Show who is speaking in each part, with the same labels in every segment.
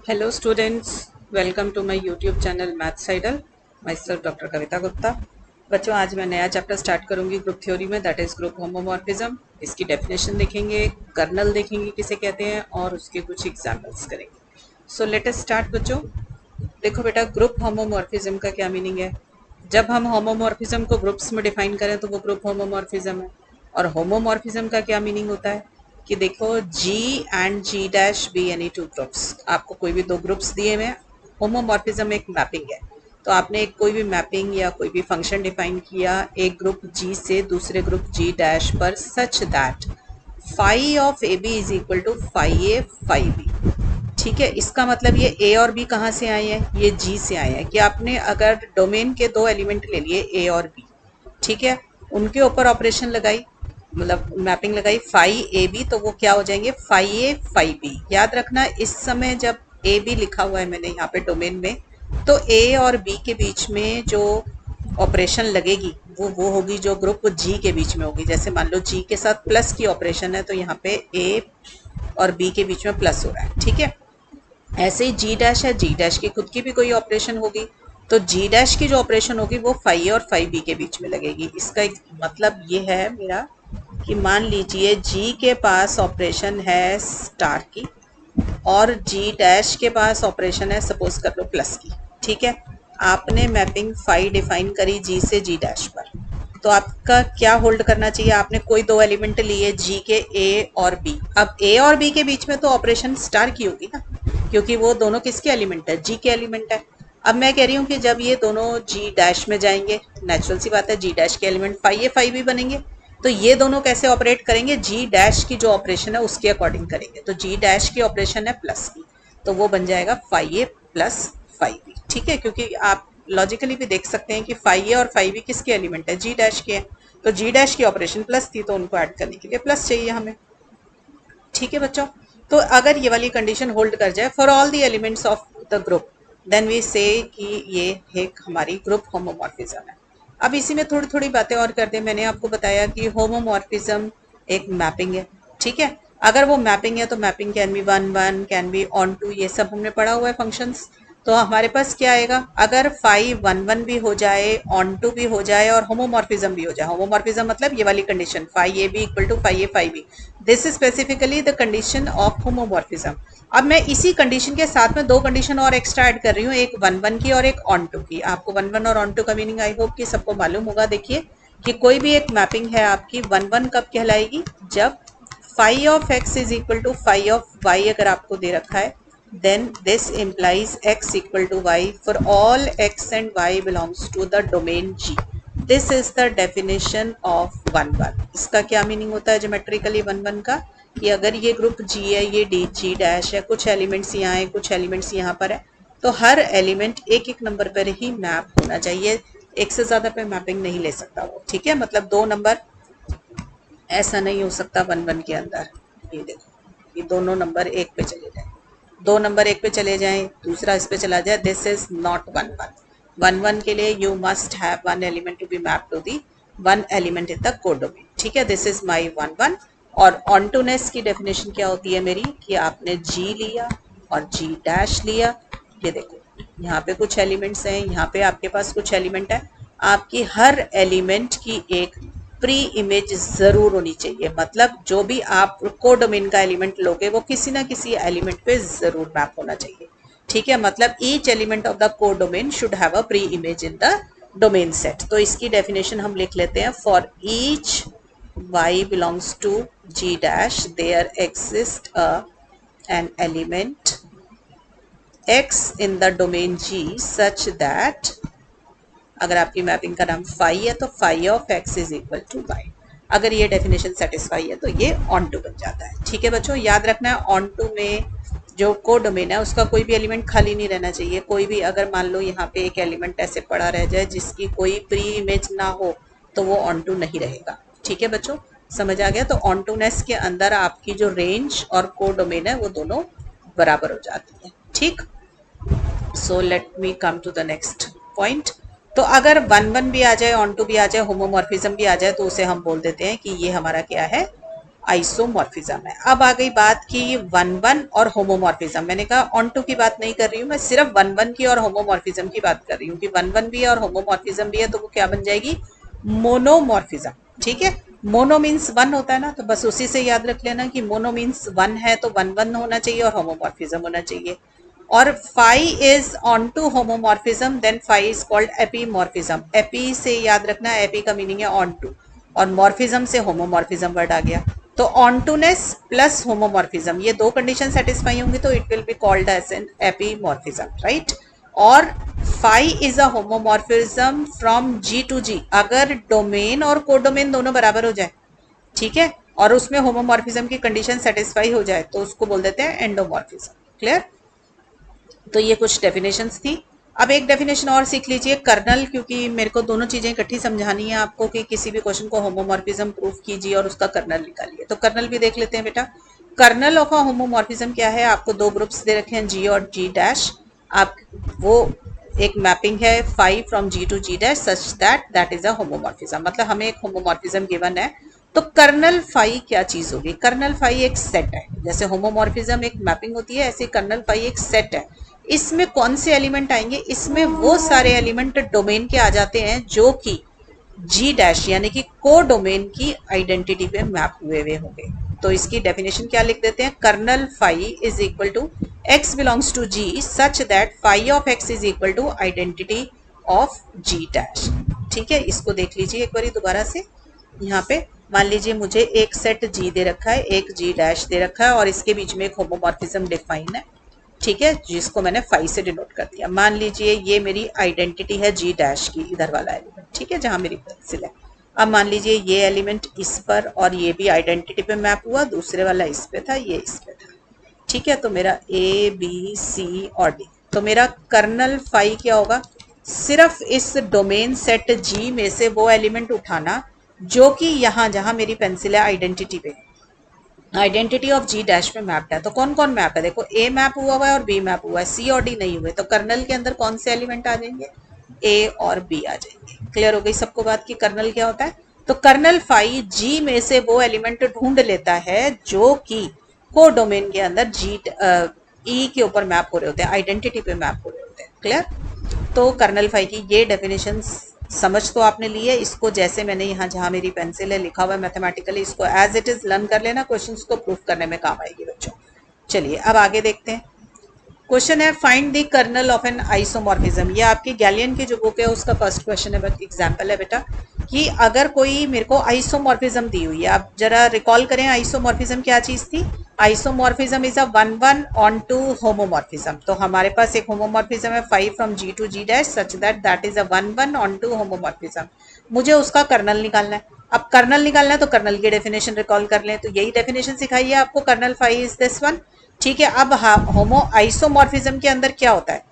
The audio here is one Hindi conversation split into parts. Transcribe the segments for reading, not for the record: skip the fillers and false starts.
Speaker 1: Hello students, welcome to my YouTube channel Maths Idol. Myself Dr. कविता गुप्ता। बच्चों आज मैं नया चैप्टर स्टार्ट करूंगी ग्रुप थ्योरी में, दैट इज ग्रुप होमोमॉर्फिज्म। इसकी डेफिनेशन देखेंगे, कर्नल देखेंगे किसे कहते हैं और उसके कुछ एग्जाम्पल्स करेंगे। सो लेट अस स्टार्ट बच्चों। देखो बेटा, ग्रुप होमोमॉर्फिज्म का क्या मीनिंग है। जब हम होमोमॉर्फिज्म को ग्रुप्स में डिफाइन करें तो वो ग्रुप होमोमॉर्फिज्म है। और होमोमॉर्फिज्म का क्या मीनिंग होता है कि देखो G and G dash be any two groups, आपको कोई भी दो ग्रुप्स दिए हुए हैं। होमोमॉर्फिज्म एक मैपिंग है, तो आपने एक कोई भी मैपिंग या कोई भी फंक्शन डिफाइन किया एक ग्रुप G से दूसरे ग्रुप G डैश पर, such that phi of a b is equal to phi a phi b. ठीक है, इसका मतलब ये ए और बी कहाँ से आए हैं, ये G से आए हैं। कि आपने अगर डोमेन के दो एलिमेंट ले लिए ए और बी, ठीक है, उनके ऊपर ऑपरेशन लगाई, मतलब मैपिंग लगाई फाई ए बी, तो वो क्या हो जाएंगे, फाई ए फाई बी। याद रखना इस समय जब ए बी लिखा हुआ है मैंने यहाँ पे डोमेन में, तो ए और बी के बीच में जो ऑपरेशन लगेगी वो होगी जो ग्रुप जी के बीच में होगी। जैसे मान लो जी के साथ प्लस की ऑपरेशन है, तो यहाँ पे ए और बी के बीच में प्लस हो रहा है। ठीक है, ऐसे ही जी डैश है, जी डैश की खुद की भी कोई ऑपरेशन होगी, तो जी डैश की जो ऑपरेशन होगी वो फाई और फाई बी के बीच में लगेगी। इसका एक मतलब ये है मेरा कि मान लीजिए जी के पास ऑपरेशन है स्टार की और जी डैश के पास ऑपरेशन है सपोज कर लो प्लस की। ठीक है, आपने मैपिंग फाई डिफाइन करी जी से जी डैश पर, तो आपका क्या होल्ड करना चाहिए, आपने कोई दो एलिमेंट लिए जी के ए और बी। अब ए और बी के बीच में तो ऑपरेशन स्टार की होगी ना, क्योंकि वो दोनों किसके एलिमेंट है, जी के एलिमेंट है। अब मैं कह रही हूँ कि जब ये दोनों जी डैश में जाएंगे, नेचुरल सी बात है जी डैश के element phi a phi B बनेंगे, तो ये दोनों कैसे ऑपरेट करेंगे, जी डैश की जो ऑपरेशन है उसके अकॉर्डिंग करेंगे। तो जी डैश की ऑपरेशन है प्लस की, तो वो बन जाएगा फाई ए प्लस फाई बी। ठीक है, क्योंकि आप लॉजिकली भी देख सकते हैं कि फाई ए और फाई बी किसके एलिमेंट है, जी डैश के हैं। तो जी डैश की ऑपरेशन प्लस थी, तो उनको ऐड करने के लिए प्लस चाहिए हमें। ठीक है बच्चों, तो अगर ये वाली कंडीशन होल्ड कर जाए for all the elements of the group, then we say कि ये एक हमारी ग्रुप होमोमॉर्फिज्म है। अब इसी में थोड़ी थोड़ी बातें और कर दें। मैंने आपको बताया कि होमोमॉर्फिज्म एक मैपिंग है। ठीक है, अगर वो मैपिंग है तो mapping can be one one, can be onto, ये सब हमने पढ़ा हुआ है फंक्शंस। तो हमारे पास क्या आएगा, अगर फाई वन वन भी हो जाए, ऑन टू भी हो जाए और होमोमॉर्फिज्म भी हो जाए। होमोमॉर्फिज्म मतलब ये वाली condition phi a b equal to phi a phi b, this is specifically the condition of homomorphism. अब मैं इसी कंडीशन के साथ में दो कंडीशन और एक्स्ट्रा ऐड कर रही हूँ, एक वन वन की और एक ऑन टू की। आपको वन वन और ऑन टू का मीनिंग आई होप कि सबको मालूम होगा। देखिए कि कोई भी एक मैपिंग है आपकी, वन वन कब कहलाएगी, जब phi of x is equal to phi of y अगर आपको दे रखा है, then this implies x equal to y for all x and y belongs to the domain G. This is the definition of one one. इसका क्या मीनिंग होता है ज्योमेट्रिकली वन वन का, कि अगर ये ग्रुप G है, ये डी जी डैश है, कुछ एलिमेंट्स यहाँ है, कुछ एलिमेंट्स यहाँ पर है, तो हर एलिमेंट एक एक नंबर पर ही मैप होना चाहिए, एक से ज्यादा पे मैपिंग नहीं ले सकता वो। ठीक है, मतलब दो नंबर ऐसा नहीं हो सकता वन वन के अंदर। ये देखो ये दोनों नंबर एक पे चले जाए, दो नंबर एक पे चले जाएं, दूसरा इस पे चला जाए, this is not one one. One one के लिए you must have one element to be map to the one element in the codomain. ठीक है, this is my one one. और ऑन्टोनेस की डेफिनेशन क्या होती है मेरी, कि आपने जी लिया और जी डैश लिया। ये देखो यहाँ पे कुछ एलिमेंट्स हैं, यहाँ पे आपके पास कुछ एलिमेंट है, आपकी हर एलिमेंट की एक प्री इमेज जरूर होनी चाहिए। मतलब जो भी आप कोडोमेन का एलिमेंट लोगे वो किसी ना किसी एलिमेंट पे जरूर मैप होना चाहिए। ठीक है, मतलब each element of the codomain should have a pre image in the domain set. तो इसकी डेफिनेशन हम लिख लेते हैं, for each y belongs to G dash there exists an element x in the domain G such that, अगर आपकी मैपिंग का नाम फाई है तो phi of x is equal to y. अगर ये डेफिनेशन सेटिस्फाई है तो ये ऑन टू बन जाता है। ठीक है बच्चों, याद रखना है ऑन टू में जो कोडोमेन है उसका कोई भी एलिमेंट खाली नहीं रहना चाहिए। कोई भी अगर मान लो यहाँ पे एक एलिमेंट ऐसे पड़ा रह जाए जिसकी कोई प्री इमेज ना हो, तो वो ऑन टू नहीं रहेगा। ठीक है बच्चों, समझ आ गया। तो ऑन टू नेस के अंदर आपकी जो रेंज और कोडोमेन है वो दोनों बराबर हो जाती है। ठीक, so let me come to the next point. तो अगर वन वन भी आ जाए, ऑन टू भी आ जाए, होमोमॉर्फिज्म भी आ जाए, तो उसे हम बोल देते हैं कि ये हमारा क्या है, आइसोमॉर्फिज्म है। अब आ गई बात की वन वन और होमोमॉर्फिज्म। मैंने कहा ऑन टू की बात नहीं कर रही हूँ मैं, सिर्फ वन वन की और होमोमॉर्फिज्म की बात कर रही हूँ कि वन वन भी है और होमोमॉर्फिज्म भी है, तो वो क्या बन जाएगी, मोनोमॉर्फिज्म। ठीक है, मोनो मीन्स वन होता है ना, तो बस उसी से याद रख लेना कि मोनो मीन्स वन है तो वन वन होना चाहिए और होमोमॉर्फिज्म होना चाहिए। और phi is onto homomorphism, then phi is called epimorphism. Epi से याद रखना, एपी का मीनिंग है ऑन टू, और मॉर्फिज्म से होमोमॉर्फिज्म वर्ड आ गया। तो ऑन टूनेस प्लस होमोमॉर्फिज्म, ये दो कंडीशन सेटिस्फाई होंगी तो it will be called as an epimorphism, right. और phi is a homomorphism from G to G, अगर डोमेन और कोडोमेन दोनों बराबर हो जाए, ठीक है, और उसमें होमोमॉर्फिज्म की कंडीशन सेटिस्फाई हो जाए तो उसको बोल देते हैं एंडोमॉर्फिज्म। क्लियर। तो ये कुछ डेफिनेशंस थी। अब एक डेफिनेशन और सीख लीजिए, कर्नल, क्योंकि मेरे को दोनों चीजें इकट्ठी समझानी है आपको कि किसी भी क्वेश्चन को होमोमॉर्फिज्म प्रूफ कीजिए और उसका कर्नल निकालिए। तो कर्नल भी देख लेते हैं बेटा। कर्नल ऑफ अ होमोमॉर्फिज्म क्या है, आपको दो ग्रुप्स दे रखे हैं, जी और जी डैश। आप वो एक मैपिंग है phi from G to G dash such that is a homomorphism, मतलब हमें एक होमोमॉर्फिज्म गिवन है। तो कर्नल फाई क्या चीज होगी, कर्नल फाई एक सेट है, जैसे होमोमॉर्फिज्म एक मैपिंग होती है ऐसे कर्नल फाई एक सेट है। इसमें कौन से एलिमेंट आएंगे, इसमें वो सारे एलिमेंट डोमेन के आ जाते हैं जो कि जी डैश यानी कि को डोमेन की आइडेंटिटी पे मैप हुए हुए होंगे। तो इसकी डेफिनेशन क्या लिख देते हैं, kernel phi is equal to x belongs to G such that phi of x is equal to identity of G dash. ठीक है, इसको देख लीजिए एक बार दोबारा से। यहाँ पे मान लीजिए मुझे एक सेट जी दे रखा है, एक जी डैश दे रखा है, और इसके बीच में एक होमोमॉर्फिज्म डिफाइन है, ठीक है, जिसको मैंने फाई से डिनोट कर दिया। मान लीजिए ये मेरी आइडेंटिटी है जी डैश की, इधर वाला एलिमेंट, ठीक है, जहां मेरी पेंसिल है। अब मान लीजिए ये एलिमेंट इस पर, और ये भी आइडेंटिटी पे मैप हुआ, दूसरे वाला इस पे था, ये इस पे था, ठीक है। तो मेरा ए बी सी और डी, तो मेरा कर्नल फाई क्या होगा, सिर्फ इस डोमेन सेट जी में से वो एलिमेंट उठाना जो कि यहां जहां मेरी पेंसिल है आइडेंटिटी पे, आइडेंटिटी ऑफ जी डैश में मैप्ड है। तो कौन कौन मैप है, देखो ए मैप हुआ हुआ है और बी मैप हुआ है, सी और डी नहीं हुए, तो कर्नल के अंदर कौन से एलिमेंट आ जाएंगे, ए और बी आ जाएंगे। क्लियर हो गई सबको बात की कर्नल क्या होता है। तो कर्नल फाई जी में से वो एलिमेंट ढूंढ लेता है जो कि को डोमेन के अंदर जी ई के ऊपर मैप हो रहे होते हैं, आइडेंटिटी पे मैप हो रहे होते हैं। क्लियर। तो कर्नल फाई की ये डेफिनेशन समझ तो आपने ली है, इसको जैसे मैंने यहाँ जहां मेरी पेंसिल है लिखा हुआ है मैथमेटिकली, इसको एज इट इज लर्न कर लेना, क्वेश्चंस को प्रूफ करने में काम आएगी बच्चों। चलिए अब आगे देखते हैं। क्वेश्चन है find the kernel of an isomorphism. ये आपकी गैलियन की जो बुक है उसका फर्स्ट क्वेश्चन है, एग्जाम्पल है बेटा, कि अगर कोई मेरे को आइसोमॉर्फिज्म दी हुई है, आप जरा रिकॉल करें आइसोमॉर्फिज्म क्या चीज थी। Isomorphism is a one one onto homomorphism. तो हमारे पास एक होमोमॉर्फिज्म है phi from G to G dash such that is a one one onto homomorphism. मुझे उसका कर्नल निकालना है। अब कर्नल निकालना है तो कर्नल की डेफिनेशन रिकॉल कर लें, तो यही डेफिनेशन सिखाई है आपको, kernel phi is this one. ठीक है, अब होमो आइसोमॉर्फिज्म के अंदर क्या होता है,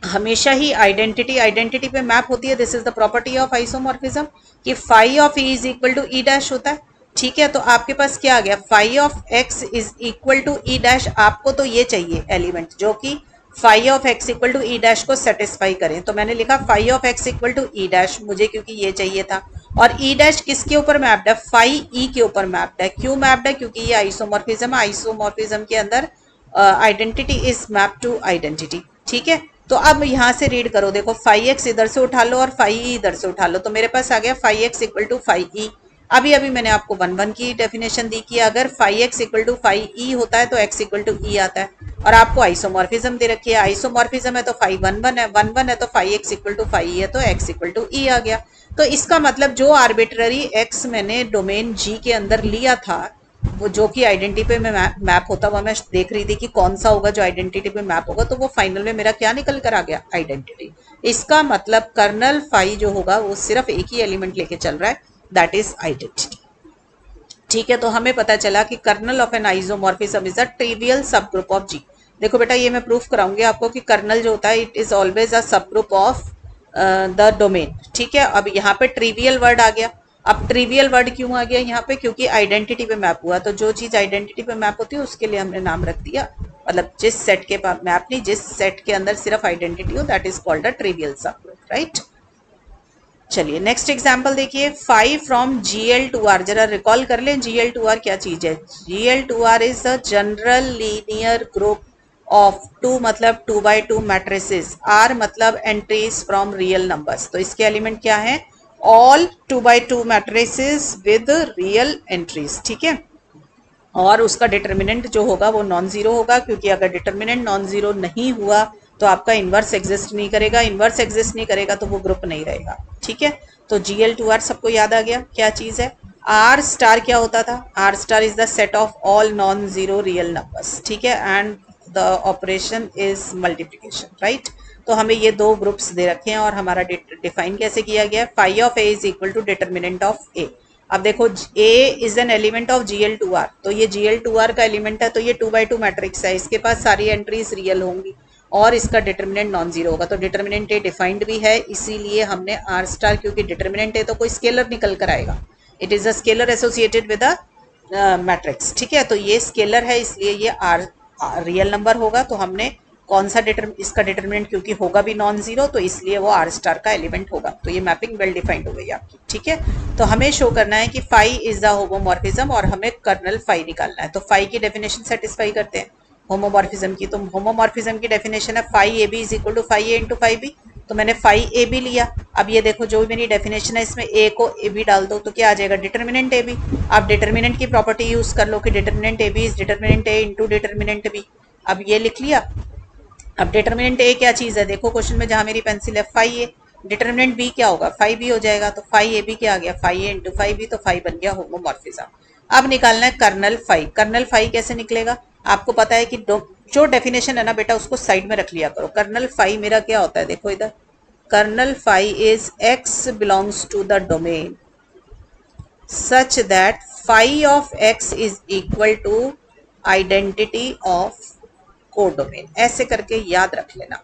Speaker 1: हमेशा ही आइडेंटिटी पे मैप होती है। This is the property of isomorphism कि phi of e is equal to e dash होता है। ठीक है, तो आपके पास क्या आ गया, phi of x is equal to e dash. आपको तो ये चाहिए एलिमेंट जो कि phi of x equal to e dash को सेटिस्फाई करें, तो मैंने लिखा phi of x equal to e dash, मुझे क्योंकि ये चाहिए था। और ई डैश किसके ऊपर मैप्ड है, फाई ई के ऊपर मैप्ड है। क्यों मैप्ड है, क्योंकि ये आइसोमॉर्फिज्म है, आइसोमॉर्फिज्म के अंदर identity is map to identity. ठीक है, तो अब यहां से रीड करो, देखो फाई एक्स इधर से उठा लो और फाई ई इधर से उठा लो, तो मेरे पास आ गया phi x equal to phi e. अभी अभी मैंने आपको वन वन की डेफिनेशन दी कि अगर phi x equal to phi e होता है तो एक्स इक्वल टू ई आता है, और आपको आइसोमॉर्फिज्म दे रखी है, आइसोमॉर्फिज्म है तो फाई वन वन है, वन वन है तो phi x equal to phi e है, तो एक्स इक्वल टू ई आ गया। तो इसका मतलब जो आर्बिट्ररी एक्स मैंने डोमेन जी के अंदर लिया था, वो जो कि आइडेंटिटी पे में मैप होता हुआ मैं देख रही थी कि कौन सा होगा जो आइडेंटिटी पे मैप होगा, तो वो फाइनल में मेरा क्या निकल कर आ गया, आइडेंटिटी। इसका मतलब कर्नल फाई जो होगा वो सिर्फ एक ही एलिमेंट लेके चल रहा है, दैट इज आइडेंटिटी। ठीक है, तो हमें पता चला कि kernel of an isomorphism is a trivial subgroup of G. देखो बेटा, ये मैं प्रूफ कराऊंगी आपको कि कर्नल जो होता है इट इज ऑलवेज अ सब ग्रुप ऑफ द डोमेन। ठीक है, अब यहाँ पे ट्रिवियल वर्ड आ गया। अब ट्रिवियल वर्ड क्यों आ गया यहाँ पे, क्योंकि आइडेंटिटी पे मैप हुआ, तो जो चीज आइडेंटिटी पे मैप होती है उसके लिए हमने नाम रख दिया, मतलब जिस सेट के मैप नहीं, जिस सेट के अंदर सिर्फ आइडेंटिटी हो, that is called a trivial सब ग्रुप, राइट। चलिए नेक्स्ट एग्जाम्पल देखिए, 5 फ्रॉम Gl2r, जरा रिकॉल कर लें Gl2r क्या चीज है। Gl2r is the general linear group of 2 मतलब 2 by 2 मैट्रिसेस, r मतलब एंट्रीज फ्रॉम रियल नंबर्स। तो इसके एलिमेंट क्या है, all 2 by 2 matrices with real entries, ठीक है। और उसका डिटर्मिनेंट जो होगा वो नॉन जीरो होगा, क्योंकि अगर डिटर्मिनेंट नॉन जीरो नहीं हुआ तो आपका इन्वर्स एग्जिस्ट नहीं करेगा, इन्वर्स एग्जिस्ट नहीं करेगा तो वो ग्रुप नहीं रहेगा, ठीक है। तो Gl2r सबको याद आ गया क्या चीज है। आर स्टार क्या होता था, R star is the set of all non zero real numbers, ठीक है, and the operation is multiplication, right. तो हमें ये दो ग्रुप्स दे रखे हैं और हमारा डिफाइन कैसे किया गया है, phi of A is equal to determinant of A. अब देखो A is an element of Gl2r, तो ये Gl2r का एलिमेंट है, तो ये 2 by 2 मैट्रिक्स है, इसके पास सारी एंट्रीज रियल होंगी और इसका डिटर्मिनेंट नॉन जीरो होगा। तो डिटर्मिनेंट ए डिफाइंड भी है, इसीलिए हमने आर स्टार, क्योंकि डिटर्मिनेंट ए तो कोई स्केलर निकल कर आएगा, it is a scalar associated with a matrix, ठीक है। तो ये स्केलर है इसलिए ये आर रियल नंबर होगा। तो हमने कौन सा इसका डिटर्मिनेंट, क्योंकि होगा भी नॉन जीरो तो इसलिए वो आर स्टार का एलिमेंट होगा। तो ये मैपिंग वेल डिफाइंड हो गई आपकी, ठीक है। तो हमें शो करना है कि फाई इज द होमोमॉर्फिज्म और हमें कर्नल फाई निकालना है। तो फाई की डेफिनेशन सेटिस्फाई करते हैं होमोमॉर्फिज्म की। तो होमोमॉर्फिज्म की डेफिनेशन है phi a b is equal to phi a into phi b. तो मैंने फाई ए बी लिया। अब ये देखो जो मेरी डेफिनेशन है इसमें ए को ए बी डाल दो तो क्या आ जाएगा, डिटर्मिनेंट ए बी। आप डिटर्मिनेंट की प्रॉपर्टी यूज कर लो कि determinant a b is determinant a into determinant b. अब ये लिख लिया। अब डिटर्मिनेंट ए क्या चीज है, देखो क्वेश्चन में जहां मेरी पेंसिल है फाई ए, डिटर्मिनेंट बी क्या होगा, फाई बी हो जाएगा। तो फाई ए बी क्या आ गया, phi a into phi b, तो फाई बन गया होमोमॉर्फिज्म। अब निकालना है कर्नल फाई। कर्नल फाई कैसे निकलेगा, आपको पता है कि जो डेफिनेशन है ना बेटा उसको साइड में रख लिया करो। कर्नल फाई मेरा क्या होता है, देखो इधर, kernel phi is x belongs to the domain such that phi of x is equal to identity of codomain, ऐसे करके याद रख लेना,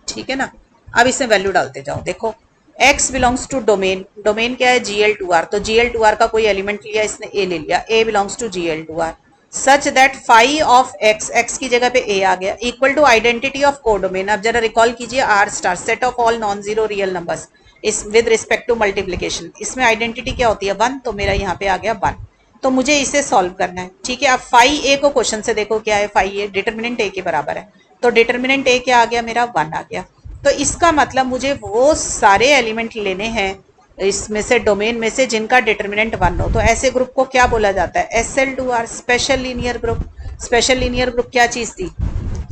Speaker 1: ठीक है ना। अब इसमें वैल्यू डालते जाओ। देखो x belongs to domain, domain क्या है Gl2r, तो Gl2r का कोई एलिमेंट लिया इसने a ले लिया, a belongs to Gl2r such that phi of x, x की जगह पे a आ गया, equal to identity of codomain. अब जरा रिकॉल कीजिए, R star set of all non zero real numbers is with respect to multiplication, इसमें आइडेंटिटी क्या होती है 1, तो मेरा यहाँ पे आ गया 1। तो मुझे इसे सॉल्व करना है, ठीक है। अब फाई ए को क्वेश्चन से देखो क्या है, फाई ए डिटर्मिनेंट ए के बराबर है, तो डिटर्मिनेंट ए क्या आ गया मेरा 1 आ गया। तो इसका मतलब मुझे वो सारे एलिमेंट लेने हैं इसमें से, डोमेन में से, जिनका डिटर्मिनेंट 1 हो। तो ऐसे ग्रुप को क्या बोला जाता है, SL2R, special linear group. Special linear group क्या चीज थी,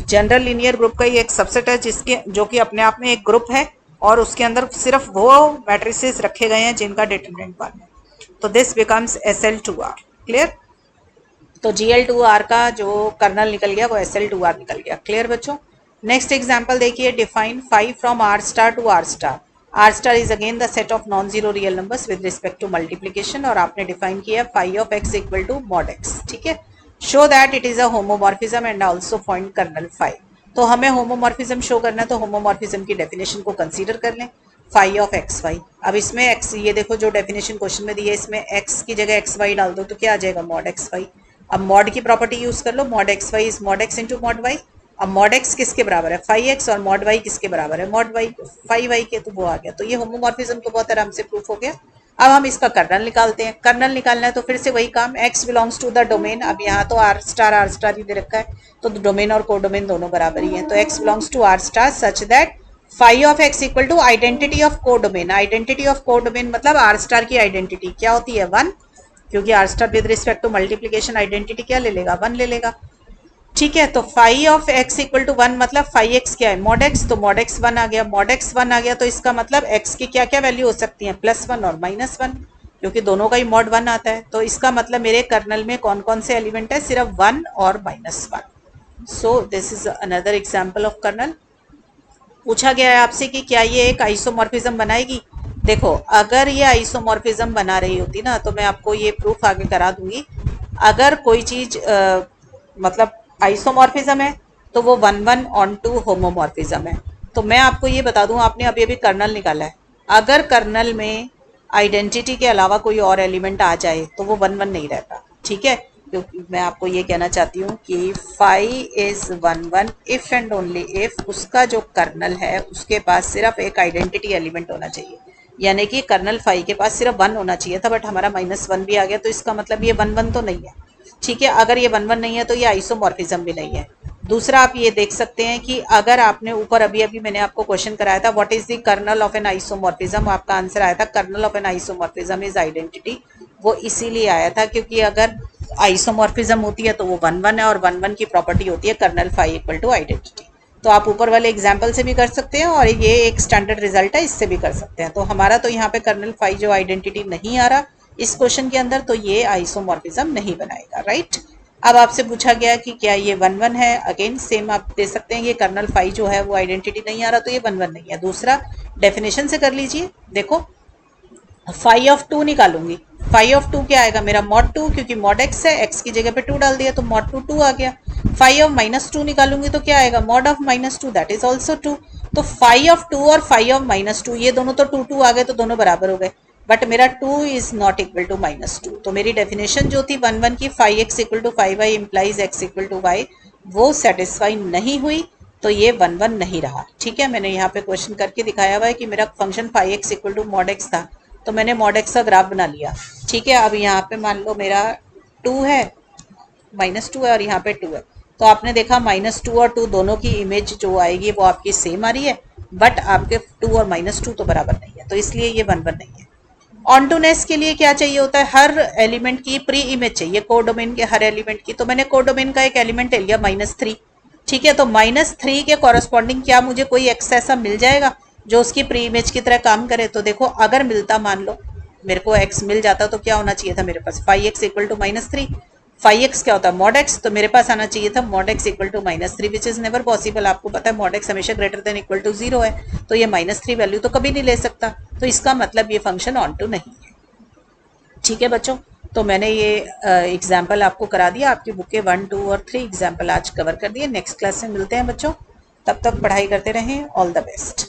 Speaker 1: जनरल लीनियर ग्रुप का ही एक सबसेट है जिसके जो कि अपने आप में एक ग्रुप है और उसके अंदर सिर्फ वो मैट्रिसेस रखे गए हैं जिनका डिटर्मिनेंट 1 है। तो दिस बिकम्स SL2R, क्लियर। तो Gl2R का जो कर्नल निकल गया वो SL2R निकल गया, क्लियर बच्चों। नेक्स्ट एग्जांपल देखिए, define phi from R star to R star. R star is again the set of non zero real numbers with respect to multiplication, और आपने डिफाइन किया phi of x equal to mod x, ठीक है। Show that it is a homomorphism and also find kernel phi. तो हमें होमोमॉर्फिज्म शो करना है, तो होमोमॉर्फिज्म की डेफिनेशन को कंसीडर कर लें, फाई ऑफ एक्स वाई। अब इसमें एक्स, ये देखो जो डेफिनेशन क्वेश्चन में दी है इसमें एक्स की जगह एक्स वाई डाल दो तो क्या आ जाएगा, मॉड एक्स वाई। अब मॉड की प्रॉपर्टी यूज कर लो, mod x y is mod x into mod y. अब मॉड एक्स किसके बराबर है, फाई एक्स, और मॉड वाई किसके बराबर है, मॉड वाई, फाई वाई के, तो वो आ गया। तो ये होमोमॉर्फिज्म तो बहुत आराम से प्रूफ हो गया। अब हम इसका कर्नल निकालते हैं। कर्नल निकालना है तो फिर से वही काम, x belongs to the domain. अब यहाँ तो आर स्टार ही दे रखा है, तो डोमेन और कोडोमेन दोनों बराबर ही हैं। तो x belongs to R star such that phi of x equal to identity of codomain. Identity of codomain मतलब आर स्टार की आइडेंटिटी क्या होती है 1, क्योंकि R star with respect to multiplication identity क्या ले लेगा 1 ले लेगा, ठीक है। तो phi of x equal to 1 मतलब फाई एक्स क्या है मॉड x, तो मॉड x 1 आ गया, मॉड x 1 आ गया तो इसका मतलब x की क्या क्या वैल्यू हो सकती है, +1 और -1, क्योंकि दोनों का ही मॉड 1 आता है। तो इसका मतलब मेरे कर्नल में कौन कौन से एलिमेंट है, सिर्फ 1 और -1। So this is another example of kernel. पूछा गया है आपसे कि क्या ये एक आइसोमॉर्फिज्म बनाएगी। देखो अगर ये आइसोमॉर्फिज्म बना रही होती ना तो मैं आपको ये प्रूफ आगे करा दूंगी। अगर कोई चीज मतलब आइसोमॉर्फिज्म है तो वो 1-1 ऑन टू होमोमॉर्फिज्म है। तो मैं आपको ये बता दूं, आपने अभी अभी कर्नल निकाला है, अगर कर्नल में आइडेंटिटी के अलावा कोई और एलिमेंट आ जाए तो वो 1-1 नहीं रहता, ठीक है। क्योंकि मैं आपको ये कहना चाहती हूँ कि phi is 1-1 if and only if उसका जो कर्नल है उसके पास सिर्फ एक आइडेंटिटी एलिमेंट होना चाहिए। यानी कि कर्नल फाई के पास सिर्फ 1 होना चाहिए था, बट हमारा -1 भी आ गया, तो इसका मतलब ये 1 1 तो नहीं है। ठीक है, अगर ये 1 1 नहीं है तो ये आइसोमॉर्फिज्म भी नहीं है। दूसरा आप ये देख सकते हैं कि अगर आपने ऊपर अभी अभी मैंने आपको क्वेश्चन कराया था what is the kernel of an isomorphism, आपका आंसर आया था kernel of an isomorphism is identity. वो इसीलिए आया था क्योंकि अगर आइसोमॉर्फिज्म होती है तो वो 1 1 है, और 1 1 की प्रॉपर्टी होती है kernel phi equal to identity. तो आप ऊपर वाले एग्जाम्पल से भी कर सकते हैं और ये एक स्टैंडर्ड रिजल्ट है, इससे भी कर सकते हैं। तो हमारा तो यहाँ पे कर्नल फाई जो आइडेंटिटी नहीं आ रहा इस क्वेश्चन के अंदर, तो ये आइसोमॉर्फिज्म नहीं बनाएगा, राइट। अब आपसे पूछा गया कि क्या ये 1 1 है, अगेन सेम आप दे सकते हैं, ये कर्नल फाई जो है वो आइडेंटिटी नहीं आ रहा तो ये 1 1 नहीं है। दूसरा डेफिनेशन से कर लीजिए, देखो फाई ऑफ 2 निकालूंगी, फाई ऑफ 2 क्या आएगा मेरा मॉड 2, क्योंकि मॉड एक्स है, एक्स की जगह पे 2 डाल दिया तो मॉड 2 2 आ गया। फाई ऑफ -2 निकालूंगी तो क्या आएगा mod of -2, that is also 2। तो फाई ऑफ 2 और फाई ऑफ -2 ये दोनों तो 2 2 आ गए, तो दोनों बराबर हो गए, बट मेरा 2 इज नॉट इक्वल टू -2। तो मेरी डेफिनेशन जो थी 1 1 की phi x equal to phi y implies x equal to y, वो सेटिस्फाई नहीं हुई, तो ये 1 1 नहीं रहा। ठीक है, मैंने यहाँ पे क्वेश्चन करके दिखाया हुआ है कि मेरा function phi x equal to mod x था, तो मैंने मॉड एक्स का ग्राफ बना लिया। ठीक है, अब यहाँ पे मान लो मेरा 2 है, -2 है और यहाँ पे 2 है, तो आपने देखा -2 और 2 दोनों की इमेज जो आएगी वो आपकी सेम आ रही है, बट आपके 2 और -2 तो बराबर नहीं है, तो इसलिए ये 1 1 नहीं है। ऑनटूनेस के लिए क्या चाहिए होता है, हर एलिमेंट की प्री इमेज चाहिए, कोडोमेन के हर एलिमेंट की। तो मैंने कोडोमेन का एक एलिमेंट ले लिया -3। ठीक है, तो -3 के कॉरस्पॉन्डिंग क्या मुझे कोई एक्स ऐसा मिल जाएगा जो उसकी प्री इमेज की तरह काम करे। तो देखो अगर मिलता, मान लो मेरे को एक्स मिल जाता तो क्या होना चाहिए था मेरे पास, phi x equal to -3। Phi x क्या होता है मॉड एक्स, तो मेरे पास आना चाहिए था mod x equal to -3, which is never possible. आपको पता है मॉड एक्स हमेशा ग्रेटर देन इक्वल टू 0 है, तो ये -3 वैल्यू तो कभी नहीं ले सकता, तो इसका मतलब ये फंक्शन ऑन टू नहीं है। ठीक है बच्चों, तो मैंने ये एग्जाम्पल आपको करा दिया, आपकी बुक के 1 2 और 3 एग्जाम्पल आज कवर कर दिए। नेक्स्ट क्लास में मिलते हैं बच्चों, तब तक पढ़ाई करते रहें, ऑल द बेस्ट।